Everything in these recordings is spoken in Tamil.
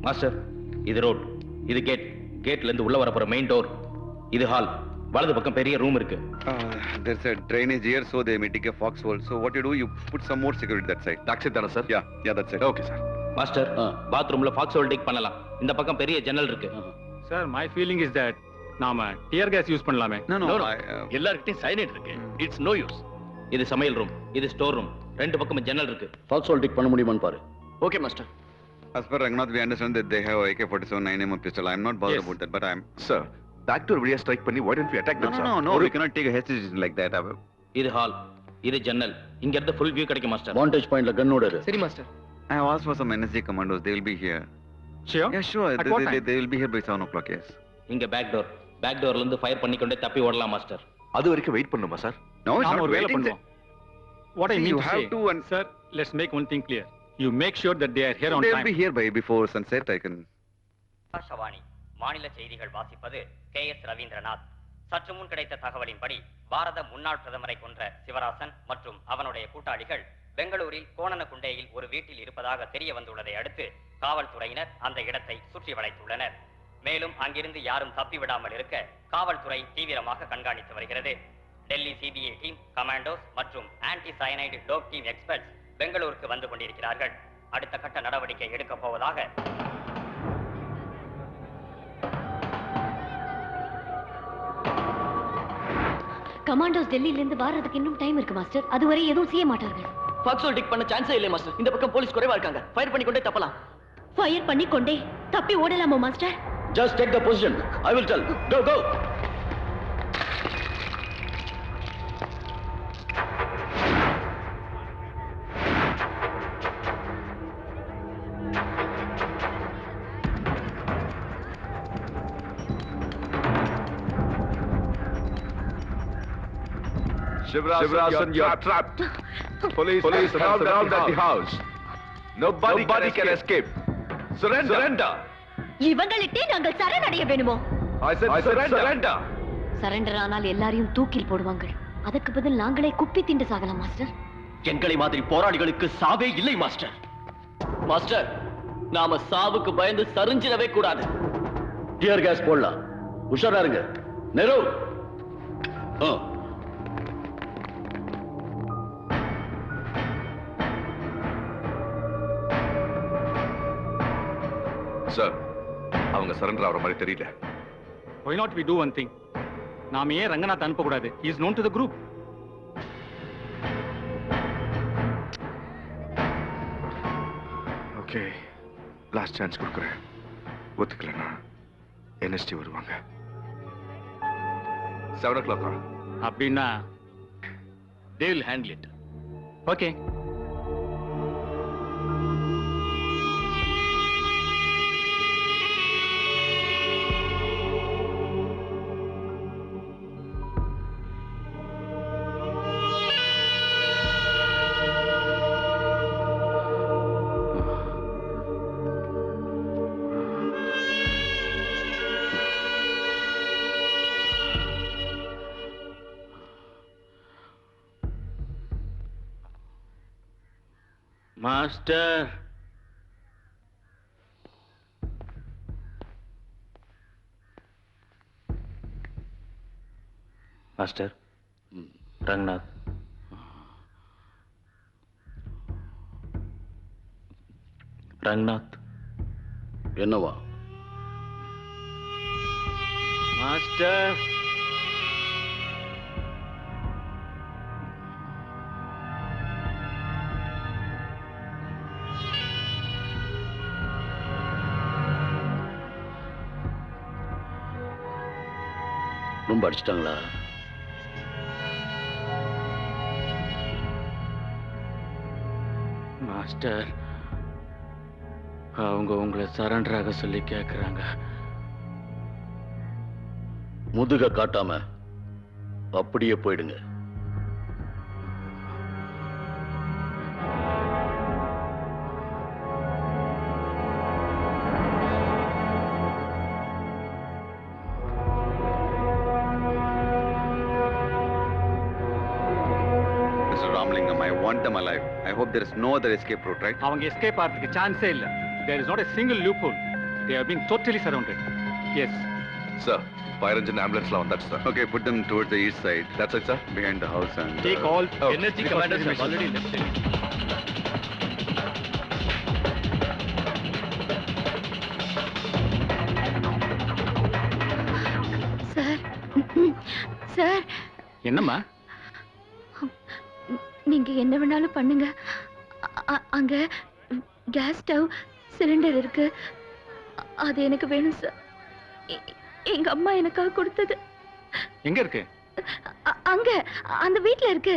மாஸ்டர், இது ரோட், இது கேட். கேட்ல இருந்து உள்ள வர போற மெயின் டோர். இது ஹால். வலது பக்கம் பெரிய ரூம் இருக்கு. There's a drainage here, so they may dig a foxhole. So what you do, you put some more security that side. That's it, sir. Yeah, that's it. Okay, sir. Master, பாத்ரூம்ல ஃபாக்ஸ்ஹோல் டிக் பண்ணலாம். இந்த பக்கம் பெரிய ஜன்னல் இருக்கு. Sir, my feeling is that நாம டியர் கேஸ் யூஸ் பண்ணலாமே. No. எல்லார்கிட்டயும் சைனைட் இருக்கு. It's no use. இது சமையல் ரூம், இது ஸ்டோர் ரூம். ரெண்டு பக்கமும் ஜன்னல் இருக்கு. ஃபாக்ஸ்ஹோல் டிக் பண்ண முடியுமான்னு பாரு. Okay, master. As per Rangnath, we understand that they have AK-47 9mm pistol. I'm not bothered about that, but I'm... Sir, back door valiya strike பண்ணி why don't we attack them, sir? No. We cannot take a hostage like that. இது ஹால், இது ஜன்னல். இங்க இருந்து ஃபுல் வியூ கிடைக்கும் மாஸ்டர். வாண்டேஜ் பாயிண்ட்ல கன்னோட இரு. சரி master. I have asked for some NSG commandos. They will be here. Sure? Yeah, sure. At what time? They will be here by 7 o'clock, yes. இங்க பேக் டோர். பேக் டோர்ல இருந்து ஃபயர் பண்ணிக்கொண்டே தப்பி ஓடலாம் மாஸ்டர். அது வரைக்கும் வெயிட் பண்ணுமா சார்? No, it's நாம not ஒரு வேலை waiting. பண்ணுவோம். What I mean You to have say, to and... sir, let's make one thing clear. You make sure that they are here on They will time. be here by before sunset. I can... Akashvani மாநில செய்திகள் வாசிப்பது KS ரவீந்திரநாத். சற்று முன் கிடைத்த தகவலின்படி பாரத முன்னாள் பிரதமரை கொன்ற சிவராசன் மற்றும் அவனுடைய கூட்டாளிகள் பெங்களூரில் கோணனகுண்டேயில் ஒரு வீட்டில் இருப்பதாக தெரிய வந்துள்ளதை அடுத்து காவல்துறையினர் அந்த இடத்தை சுற்றி வளைத்துள்ளனர். மேலும் அங்கிருந்து யாரும் தப்பிவிடாமல் இருக்க காவல்துறை தீவிரமாக கண்காணித்து வருகிறது. டெல்லி CBI டீம், கமாண்டோஸ் மற்றும் anti cyanide dope team experts பெங்களூருக்கு வந்து கொண்டிருக்கிறார்கள். அடுத்த கட்ட நடவடிக்கை எடுக்கப் போவதாக கமாண்டோஸ் டெல்லியில இருந்து வர்றதுக்கு இன்னும் டைம் இருக்கு மாஸ்டர். அதுவரை எதுவும் செய்ய மாட்டார்கள். ஃபாக்ஸ்ஹோல் டிக் பண்ண சான்ஸே இல்லை மாஸ்டர். இந்த பக்கம் போலீஸ் குறைவா இருக்காங்க. ஃபயர் பண்ணிக்கொண்டே தப்பலாம். ஃபயர் பண்ணிக்கொண்டே தப்பி ஓடலாமா master? Just take the position. I will tell. Go. Shivrasan, you are trapped. Police have surrounded the house. Nobody can escape. Surrender. இவங்களிட்டே நாங்கள் சரணடைய வேணுமோ? I said surrender. சரண்டர் ஆனால் எல்லாரையும் தூக்கில் போடுவாங்க. அதுக்கு பதில் நாங்களே குப்பி திண்டு சாகலாம் மாஸ்டர். எங்களை மாதிரி போராளிகளுக்கு சாவே இல்லை மாஸ்டர். மாஸ்டர், நாம சாவுக்கு பயந்து சரிஞ்சிடவே கூடாது. டியர் கேஸ் போடலாம். உஷாரா இருங்க. நெரு. Sir, அவங்க சரண்டர் ஆகிற மாதிரி தெரியல. Why not we do one thing? நாம ஏன் ரங்கநாத் அனுப்ப கூடாது? He is known to the group. Okay, last chance கொடுக்குறேன். ஒத்துக்கலனா NST வருவாங்க. 7 o'clock. அப்படின்னா they will handle it. Okay. Master, master, Ranganath. Ranganath என்னவா? மாஸ்டர், ரொம்ப அடிச்சிட்டாங்களா? மாஸ்டர், அவங்க உங்களை சரண்டர் ஆக சொல்லி கேட்கிறாங்க. முதுக காட்டாம அப்படியே போயிடுங்க. I want them alive. I hope there is no other escape route, right? அவங்க எஸ்கேப் ஆகிறதுக்கு சான்ஸே இல்ல. There is not a single loophole. They have been totally surrounded. Yes. Sir, fire engine ambulance on that, sir. Okay, put them towards the east side. That's it, sir. Behind the house and... Take all Energy commanders have already left. Sir sir என்னம்மா? நீங்க என்ன வேணாலும் பண்ணுங்க. அங்க கேஸ் ஸ்டவ் சிலிண்டர் இருக்கு. அது எனக்கு வேணும் சார். எங்க அம்மா எனக்காக கொடுத்தது. எங்க இருக்கு? அங்க அந்த வீட்ல இருக்கு.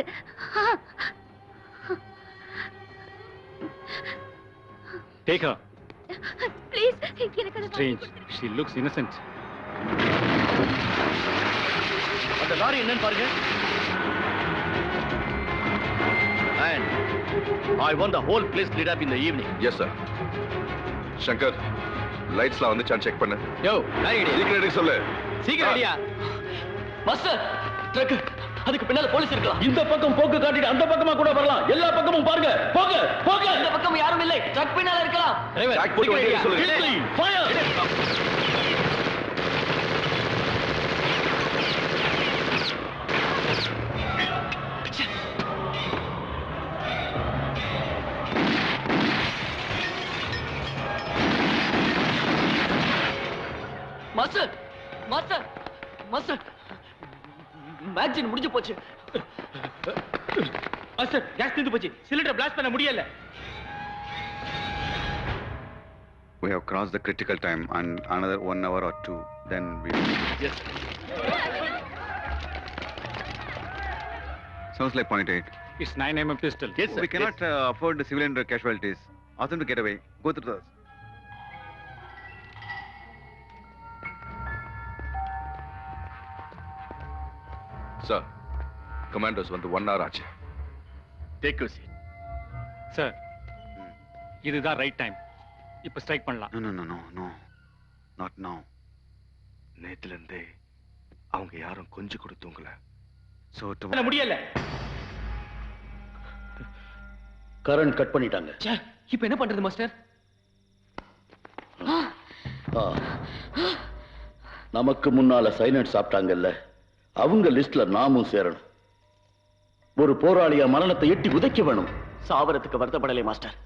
Take her. ப்ளீஸ் எனக்கு அது Strange. She looks innocent. அந்த லாரி என்னன்னு பாருங்க. And I want the whole place lit up in the evening. Yes, sir. Shankar, lights வந்துச்சான்னு செக் பண்ணு. யோ சீக்கிரம் எடுக்க சொல்லு. சீக்கிரம் ரெடியா? மாஸ்டர் ட்ரக் அதுக்கு பின்னால போலீஸ் இருக்கலாம். இந்த பக்கம் போக்கு காட்டிட்டு அந்த பக்கமா கூட வரலாம். எல்லா பக்கமும் பாருங்க. போங்க போங்க. இந்த பக்கம் யாரும் இல்லை. ட்ரக் பின்னால இருக்கலாம். Jack போட்டு வண்டி எடுக்க சொல்லு. Fire! மாஸ்டர் மாஸ்டர் மாஸ்டர் மேக்சின் முடிஞ்சு போச்சு. மாஸ்டர் கேஸ் தீர்ந்து போச்சு. சிலிண்டர் பிளாஸ்ட் பண்ண முடியல. We have crossed the critical time and another 1 hour or 2, then we... Yes. Sounds like 0.8. It's 9mm pistol. Yes, sir. We cannot afford the civilian casualties. Ask them to get away. Go through this. Sir, commanders வந்து 1 hour ஆச்சு. Take your seat. சார், இதுதான் ரைட் டைம். இப்ப ஸ்ட்ரைக் பண்ணலாம். No. Not now. நேத்துல இருந்தே அவங்க யாரும் கொஞ்சம் கூட தூங்கல. So பண்ண tomorrow... முடியல. கரண்ட் கட் பண்ணிட்டாங்க. இப்போ என்ன பண்றது மாஸ்டர்? நமக்கு முன்னால சைனட் சாப்பிட்டாங்கல்ல, அவங்க லிஸ்ட்ல நாமும் சேரணும். ஒரு போராளியா மரணத்தை எட்டி உதைக்க வேணும். சாவரத்துக்கு வருத்தப்படலை மாஸ்டர்.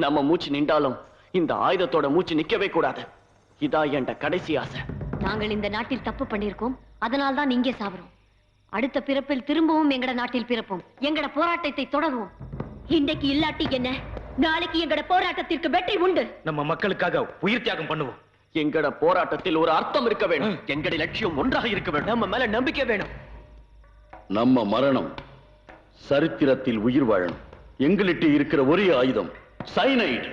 நம்ம மூச்சு நின்றாலும் இந்த ஆயுதத்தோட மூச்சு நிக்கவே கூடாது. இதா என்ற கடைசி ஆசை. நாங்கள் இந்த நாட்டில் தப்பு பண்ணியிருக்கோம். அதனால் தான் இங்கே சாவறோம். அடுத்த பிறப்பில் திரும்பவும் எங்கட நாட்டில் பிறப்போம். எங்கட போராட்டத்தை தொடருவோம். இன்றைக்கு இல்லாட்டி என்ன, நாளைக்கு எங்கட போராட்டத்திற்கு வெற்றி உண்டு. நம்ம மக்களுக்காக உயிர் தியாகம் பண்ணுவோம். எங்கட போராட்டத்தில் ஒரு அர்த்தம் இருக்க வேண்டும். எங்கட லட்சியம் ஒன்றாக இருக்க வேண்டும். நம்ம மேல நம்பிக்கை வேணும். நம்ம மரணம் சரித்திரத்தில் உயிர் வாழணும். எங்களிட்ட இருக்கிற ஒரே ஆயுதம் சைனைட்.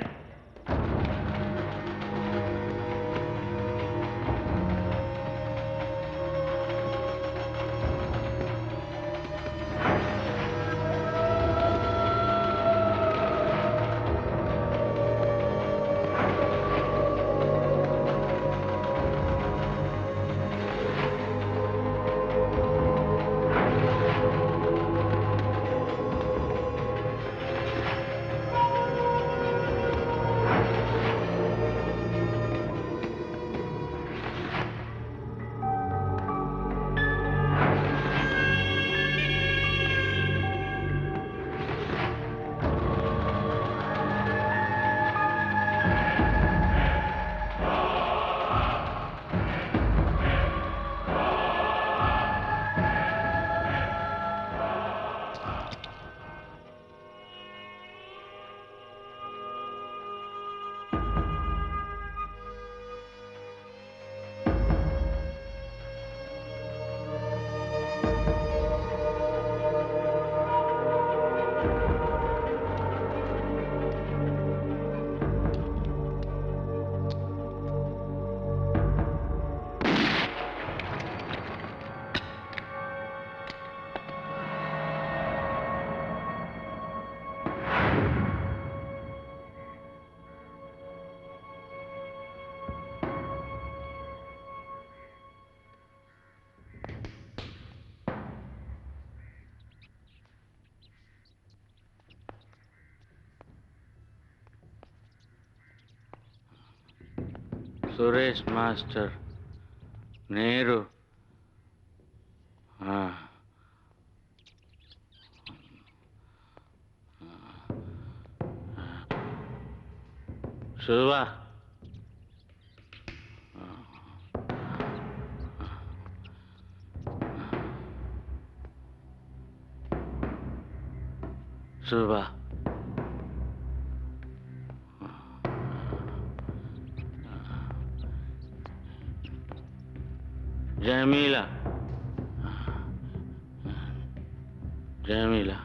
సురేష్ మాస్టర్ నేరు శివా శివా జమీలా జమీలా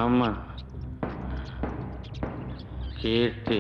అమ్మ కీర్తి